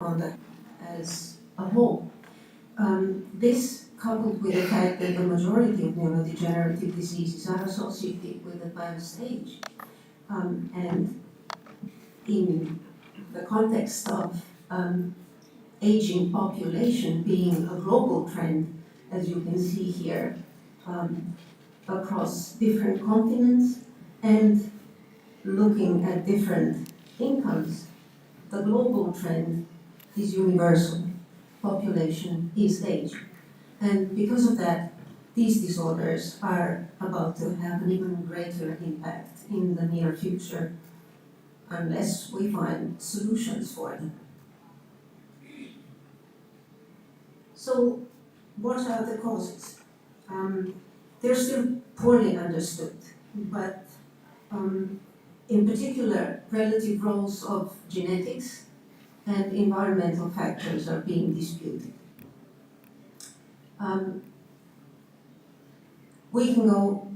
on that as a whole. This, coupled with the fact that the majority of neurodegenerative diseases are associated with advanced age, and in the context of aging population being a global trend, as you can see here, across different continents and looking at different incomes, the global trend is universal. Population is aging. And because of that, these disorders are about to have an even greater impact in the near future unless we find solutions for them. So, what are the causes? They're still poorly understood, but in particular, relative roles of genetics and environmental factors are being disputed. We can go,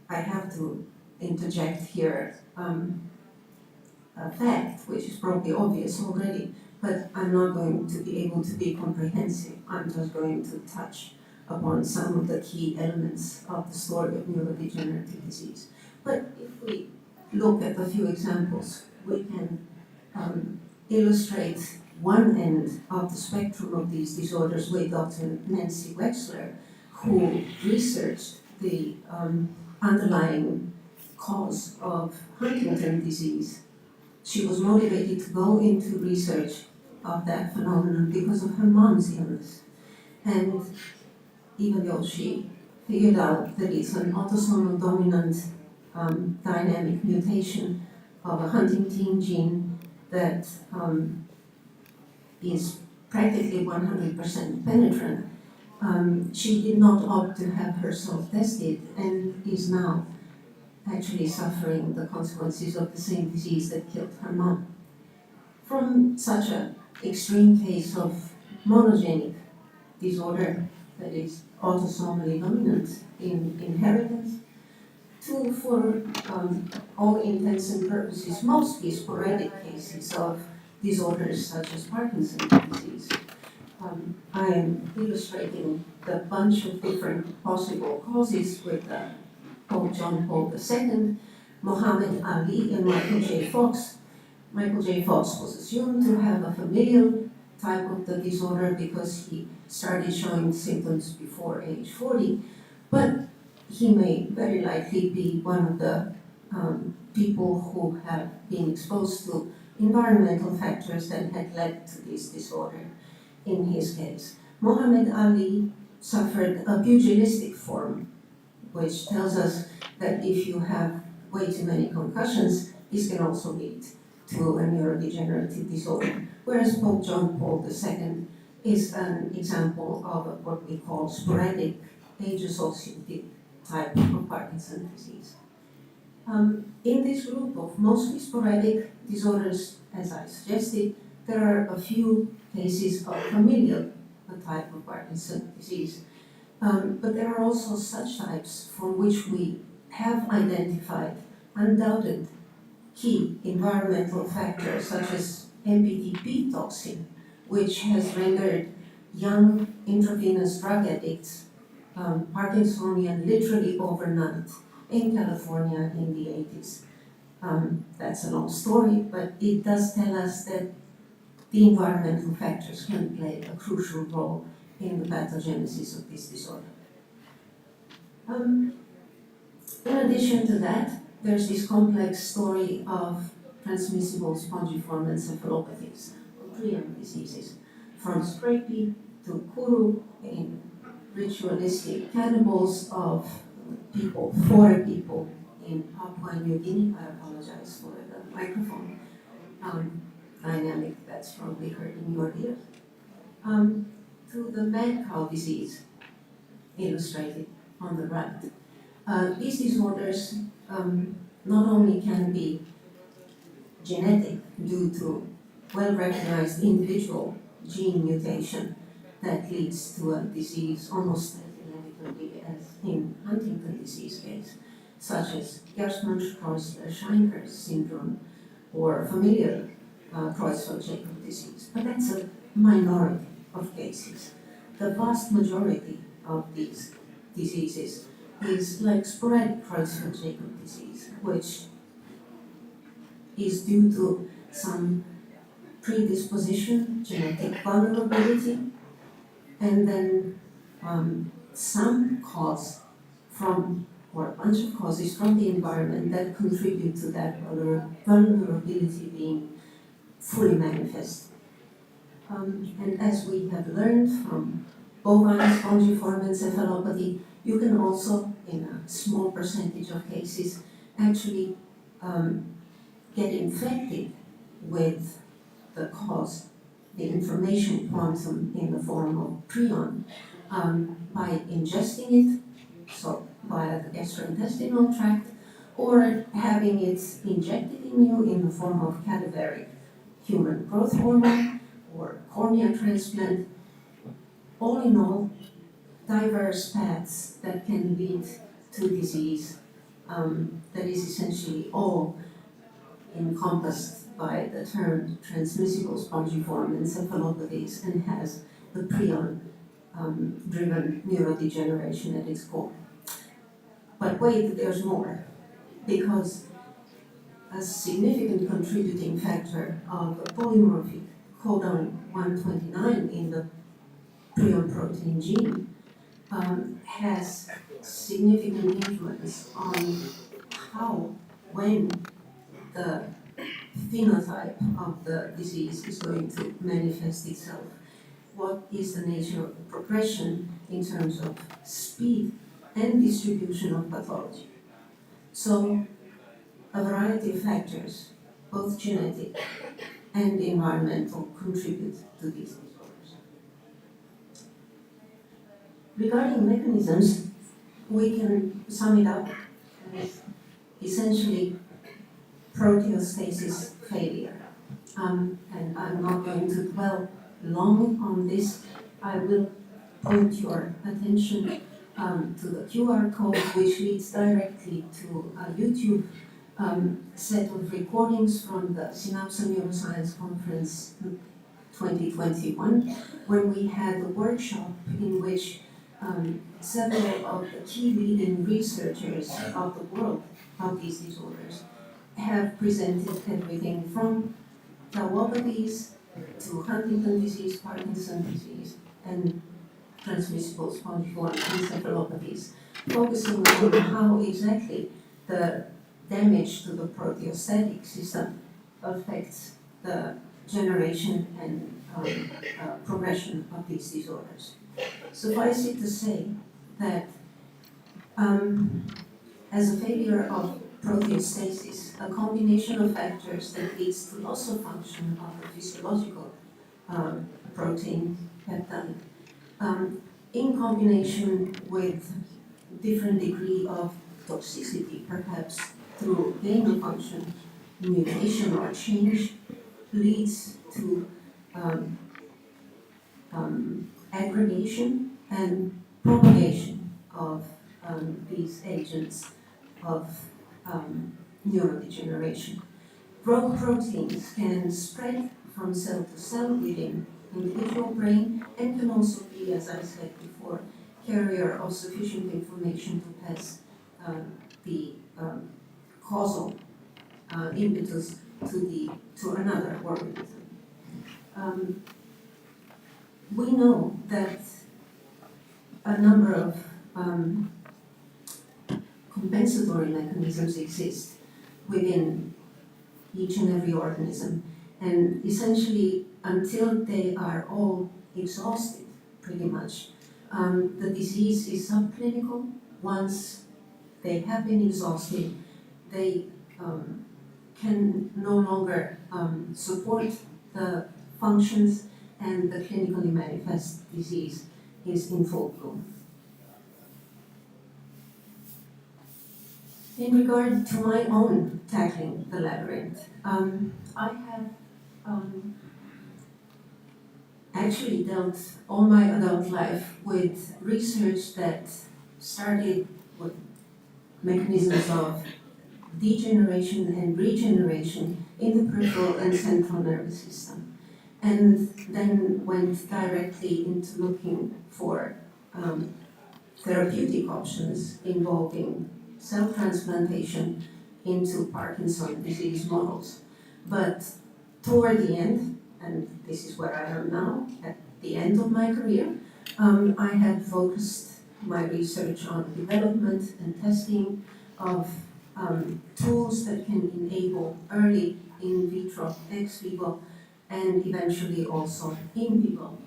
I have to interject here a fact which is probably obvious already, but I'm not going to be able to be comprehensive. I'm just going to touch upon some of the key elements of the story of neurodegenerative disease. But if we look at a few examples, we can illustrate one end of the spectrum of these disorders with Dr. Nancy Wexler, who researched the underlying cause of Huntington disease. She was motivated to go into research of that phenomenon because of her mom's illness. And even though she figured out that it's an autosomal dominant dynamic mutation of a Huntington gene that is practically 100% penetrant, she did not opt to have herself tested and is now actually suffering the consequences of the same disease that killed her mom. From such an extreme case of monogenic disorder that is autosomally dominant in inheritance, to, for all intents and purposes, mostly sporadic cases of disorders such as Parkinson's disease. I am illustrating the bunch of different possible causes with Pope John Paul II, Muhammad Ali, and Michael J. Fox. Michael J. Fox was assumed to have a familial type of the disorder because he started showing symptoms before age 40, but he may very likely be one of the people who have been exposed to environmental factors that had led to this disorder in his case. Muhammad Ali suffered a pugilistic form, which tells us that if you have way too many concussions, this can also lead to a neurodegenerative disorder. Whereas Pope John Paul II is an example of what we call sporadic age-associated type of Parkinson's disease. In this group of mostly sporadic disorders, as I suggested, there are a few cases of familial type of Parkinson's disease. But there are also such types for which we have identified undoubted key environmental factors, such as MPTP toxin, which has rendered young intravenous drug addicts Parkinsonian literally overnight in California in the 80s. That's a long story, but it does tell us that the environmental factors can play a crucial role in the pathogenesis of this disorder. In addition to that, there's this complex story of transmissible spongiform encephalopathies, or prion diseases, from scrapie to kuru in ritualistic cannibals of people, for people in Papua New Guinea. I apologize for the microphone dynamic that's probably heard in your ears. To the mad cow disease, illustrated on the right. These disorders not only can be genetic due to well-recognized individual gene mutation that leads to a disease almost as inevitably as in Huntington disease case, such as Gerstmann-Streusler-Scheinker's syndrome or familial Creutzfeldt-Jakob disease, but that's a minority of cases. The vast majority of these diseases is like sporadic Creutzfeldt-Jakob disease, which is due to some predisposition, genetic vulnerability, and then some cause from, or a bunch of causes from the environment that contribute to that vulnerability being fully manifest. And as we have learned from bovine spongiform encephalopathy, you can also, in a small percentage of cases, actually get infected with the cause, the information quantum in the form of prion, by ingesting it, so via the gastrointestinal tract, or having it injected in you in the form of cadaveric human growth hormone or cornea transplant. All in all, diverse paths that can lead to disease that is essentially all encompassed by the term transmissible spongiform encephalopathies and has the prion driven neurodegeneration at its core. But wait, there's more, because a significant contributing factor of a polymorphic codon 129 in the prion protein gene has significant influence on how, when the phenotype of the disease is going to manifest itself. What is the nature of the progression in terms of speed and distribution of pathology? So, a variety of factors, both genetic and environmental, contribute to these disorders. Regarding mechanisms, we can sum it up as essentially proteostasis failure. And I'm not going to dwell long on this. I will point your attention to the QR code, which leads directly to a YouTube set of recordings from the Symposium Neuroscience Conference 2021, when we had a workshop in which several of the key leading researchers of the world of these disorders have presented everything from tauopathies to Huntington disease, Parkinson disease, and transmissible spongiform encephalopathies, focusing on how exactly the damage to the proteostatic system affects the generation and progression of these disorders. Suffice it to say that as a failure of proteostasis, a combination of factors that leads to loss of function of the physiological protein peptide, in combination with different degree of toxicity, perhaps through gain of function, mutation or change, leads to aggregation and propagation of these agents of neurodegeneration. Growth proteins can spread from cell to cell within individual brain and can also be, as I said before, carrier of sufficient information to pass the causal impetus to another organism. We know that a number of compensatory mechanisms exist within each and every organism, and essentially until they are all exhausted, pretty much, the disease is subclinical. Once they have been exhausted, they can no longer support the functions, and the clinically manifest disease is in full bloom. In regard to my own tackling the labyrinth, I have actually dealt all my adult life with research that started with mechanisms of degeneration and regeneration in the peripheral and central nervous system, and then went directly into looking for therapeutic options involving cell transplantation into Parkinson's disease models. But toward the end, and this is where I am now, at the end of my career, I had focused my research on development and testing of tools that can enable early in vitro, ex vivo, and eventually also in vivo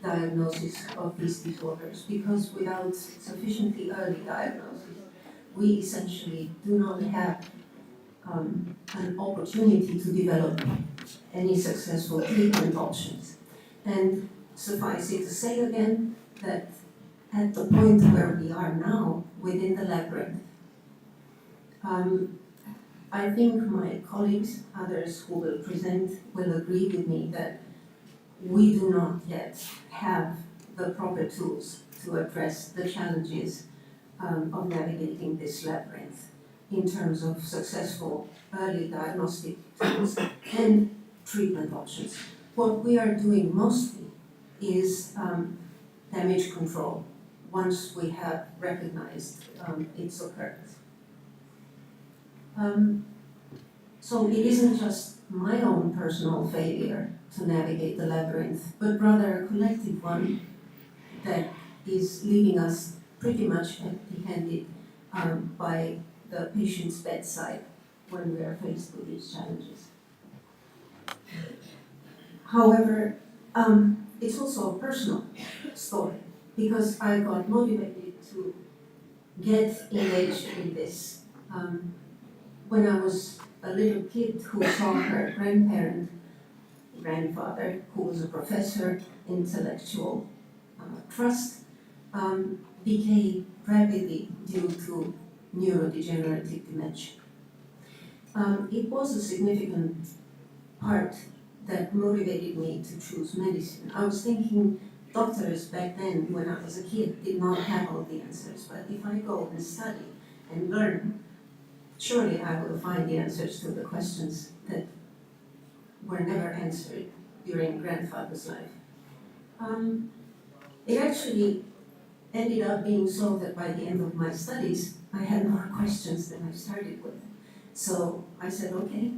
diagnosis of these disorders, because without sufficiently early diagnosis, we essentially do not have an opportunity to develop any successful treatment options. And suffice it to say again that at the point where we are now within the labyrinth, I think my colleagues, others who will present, will agree with me that we do not yet have the proper tools to address the challenges of navigating this labyrinth in terms of successful early diagnostic tools and treatment options. What we are doing mostly is damage control once we have recognized its occurrence. So it isn't just my own personal failure to navigate the labyrinth, but rather a collective one that is leaving us pretty much empty-handed by the patient's bedside when we are faced with these challenges. However, it's also a personal story, because I got motivated to get engaged in this when I was a little kid who saw her grandfather, who was a professor, intellectual trust, decay rapidly due to neurodegenerative dementia. It was a significant part that motivated me to choose medicine. I was thinking doctors back then, when I was a kid, did not have all the answers, but if I go and study and learn, surely I will find the answers to the questions that were never answered during grandfather's life. It actually ended up being so that by the end of my studies, I had more questions than I started with. So I said, okay,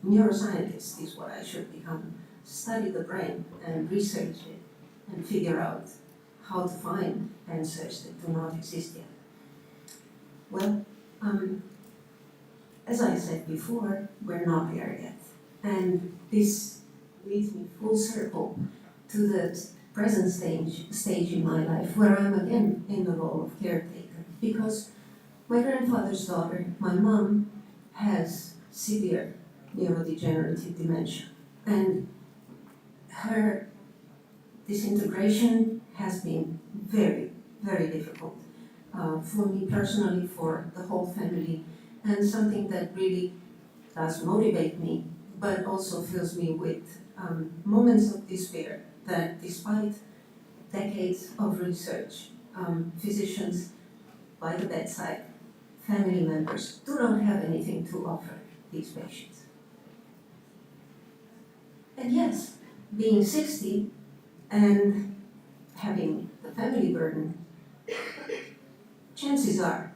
neuroscientist is what I should become. Study the brain and research it and figure out how to find answers that do not exist yet. Well, as I said before, we're not there yet. And this leads me full circle to the present stage in my life, where I'm again in the role of caretaker. Because my grandfather's daughter, my mom, has severe neurodegenerative dementia. And her disintegration has been very, very difficult for me personally, for the whole family, and something that really does motivate me, but also fills me with moments of despair that despite decades of research, physicians by the bedside, family members do not have anything to offer these patients. And yes, being 60 and having the family burden, chances are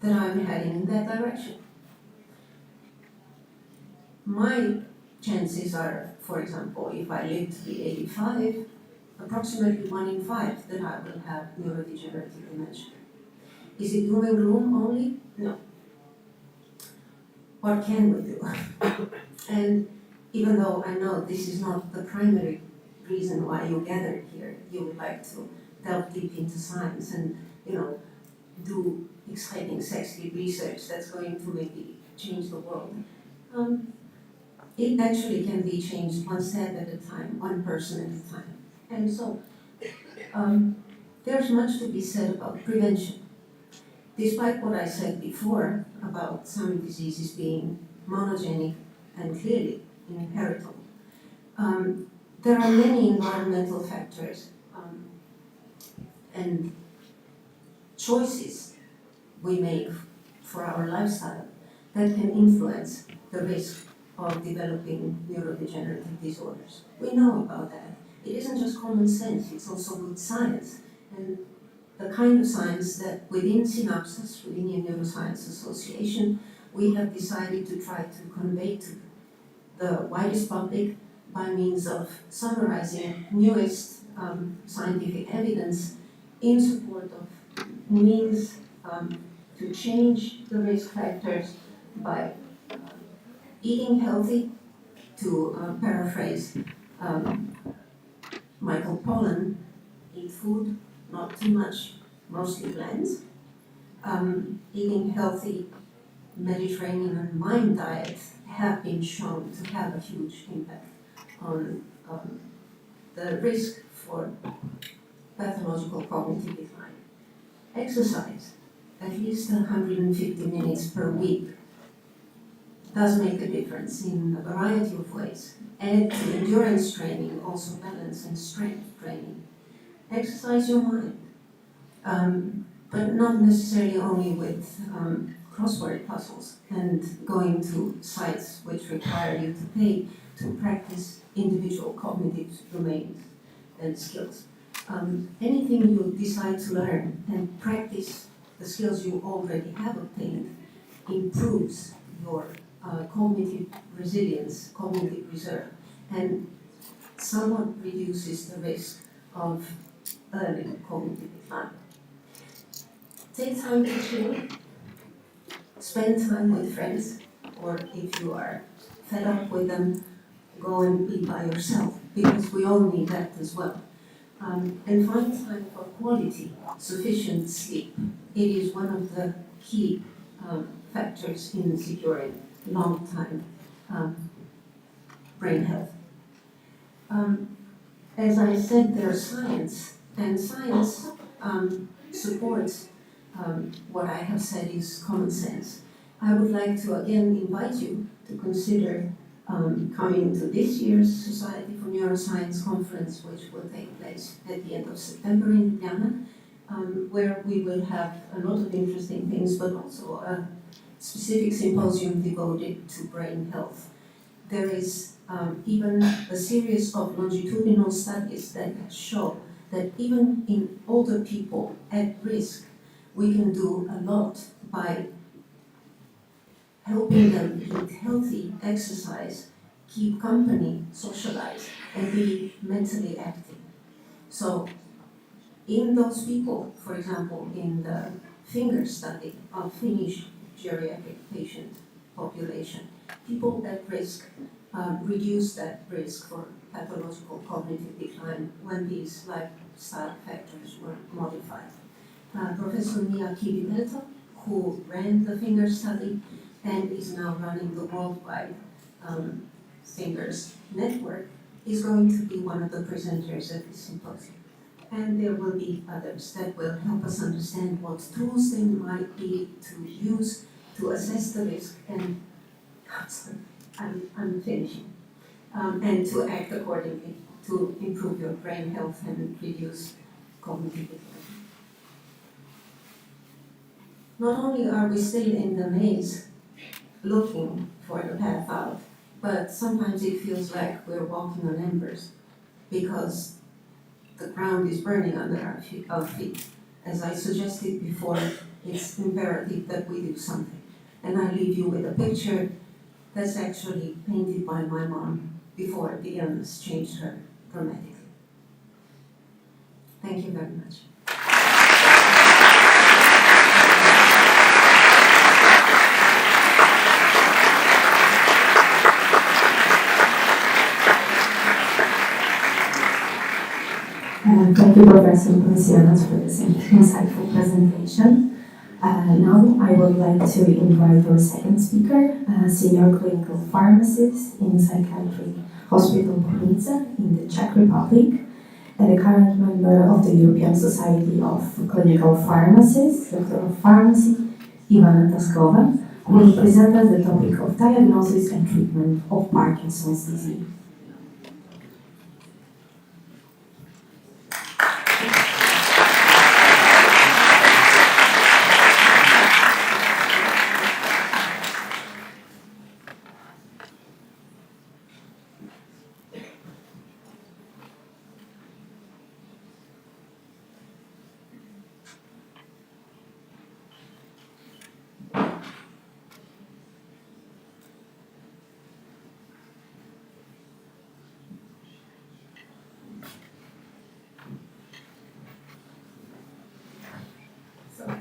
that I'm heading in that direction. My chances are, for example, if I live to be 85, approximately 1 in 5 that I will have neurodegenerative dementia. Is it doom and gloom only? No. What can we do? And even though I know this is not the primary reason why you gathered here, you would like to delve deep into science and, do exciting, sexy research that's going to maybe change the world. It actually can be changed one step at a time, one person at a time. And so, there's much to be said about prevention. Despite what I said before about some diseases being monogenic and clearly inheritable, there are many environmental factors and choices we make for our lifestyle that can influence the risk of developing neurodegenerative disorders. We know about that. It isn't just common sense, it's also good science. And the kind of science that within Synapses, within the Neuroscience Association, we have decided to try to convey to the widest public by means of summarizing newest scientific evidence in support of means to change the risk factors by eating healthy, to paraphrase Michael Pollan, eat food, not too much, mostly blends. Eating healthy Mediterranean and Mayan diets have been shown to have a huge impact on the risk for pathological cognitive decline. Exercise, at least 150 minutes per week, does make a difference in a variety of ways. Add to endurance training, also balance and strength training. Exercise your mind, but not necessarily only with crossword puzzles and going to sites which require you to pay to practice individual cognitive domains and skills. Anything you decide to learn and practice the skills you already have obtained improves your cognitive resilience, cognitive reserve, and somewhat reduces the risk of early cognitive decline. Take time to chill, spend time with friends, or if you are fed up with them, go and be by yourself, because we all need that as well. And find time for quality, sufficient sleep. It is one of the key factors in securing long-time brain health. As I said, there's science, and science supports what I have said is common sense. I would like to again invite you to consider coming to this year's Society for Neuroscience conference, which will take place at the end of September in Ljubljana, where we will have a lot of interesting things, but also a specific symposium devoted to brain health. There is even a series of longitudinal studies that show that even in older people at risk, we can do a lot by helping them eat healthy, exercise, keep company, socialize, and be mentally active. So in those people, for example, in the finger study of Finnish geriatric patient population, people at risk reduce that risk for pathological cognitive decline when these lifestyle factors were modified. Professor Mia Kivivelto, who ran the finger study and is now running the worldwide Fingers Network, is going to be one of the presenters at this symposium. And there will be others that will help us understand what tools they might be to use to assess the risk and, I'm finishing, and to act accordingly to improve your brain health and reduce cognitive decline. Not only are we still in the maze looking for the path out, but sometimes it feels like we're walking on embers because the ground is burning under our feet. As I suggested before, it's imperative that we do something. And I leave you with a picture that's actually painted by my mom before the illness changed her dramatically. Thank you very much. Thank you, Professor Ponsianos, for this insightful presentation. Now I would like to invite our second speaker, Senior Clinical Pharmacist in Psychiatric Hospital Bohunice in the Czech Republic, and a current member of the European Society of Clinical Pharmacists, Doctor of Pharmacy, Ivana Taskova, who will present us the topic of diagnosis and treatment of Parkinson's disease.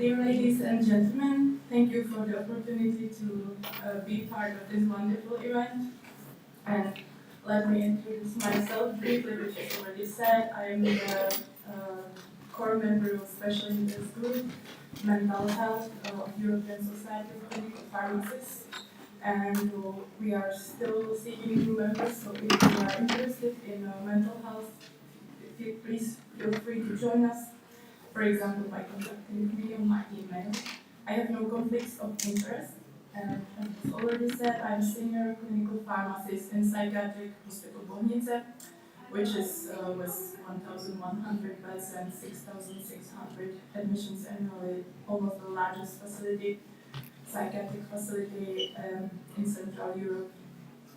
Dear ladies and gentlemen, thank you for the opportunity to be part of this wonderful event. And let me introduce myself briefly, which is already said. I am the core member of Special Interest Group, Mental Health of European Society of Clinical Pharmacists. And we are still seeking new members, so if you are interested in mental health, please feel free to join us. For example, by contacting me on my email. I have no conflicts of interest, and as was already said, I'm senior clinical pharmacist in psychiatric hospital Bolnice, which is with 1,100 beds and 6,600 admissions annually, almost the largest psychiatric facility in Central Europe.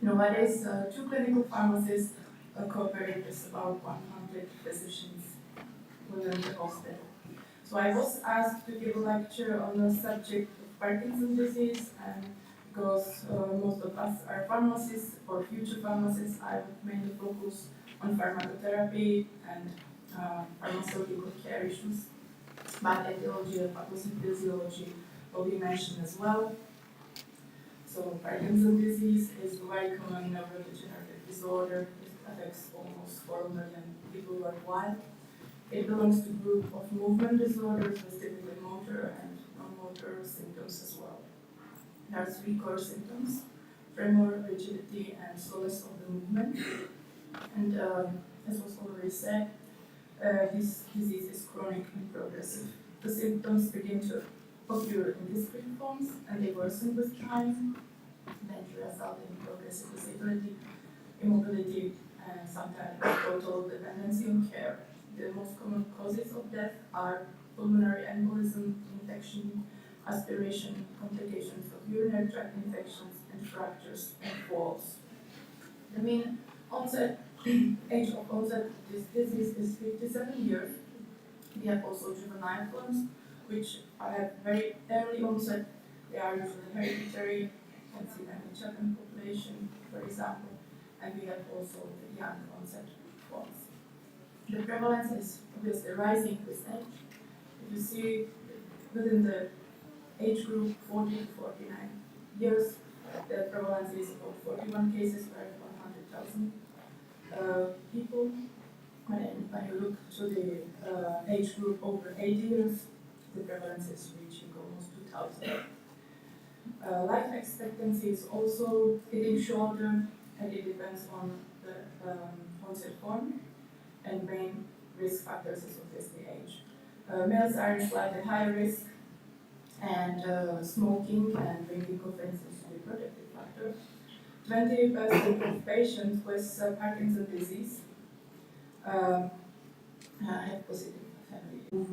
Nowadays, two clinical pharmacists cooperate with about 100 physicians within the hospital. So I was asked to give a lecture on the subject of Parkinson's disease, and because most of us are pharmacists or future pharmacists, I would mainly focus on pharmacotherapy and pharmaceutical care issues. But etiology and pathophysiology will be mentioned as well. So Parkinson's disease is a very common neurodegenerative disorder. It affects almost 4 million people worldwide. It belongs to a group of movement disorders with typically motor and non-motor symptoms as well. There are 3 core symptoms: tremor, rigidity, and slowness of the movement. And as was already said, this disease is chronic and progressive. The symptoms begin to occur in discrete forms, and they worsen with time, then result in progressive disability, immobility, and sometimes total dependency on care. The most common causes of death are pulmonary embolism, infection, aspiration, complications of urinary tract infections, and fractures and falls. The mean age of onset of this disease is 57 years. We have also juvenile forms, which have very early onset. They are usually hereditary. You can see them in Czech population, for example. And we have also the young onset forms. The prevalence is obviously rising with age. If you see within the age group 40 to 49 years, the prevalence is about 41 cases per 100,000 people. When you look to the age group over 80 years, the prevalence is reaching almost 2,000. Life expectancy is also getting shorter, and it depends on the onset form. And main risk factors is obviously age. Males are in slightly higher risk, and smoking and drinking coffee is a protective factor. 20% of patients with Parkinson's disease have positive family movement.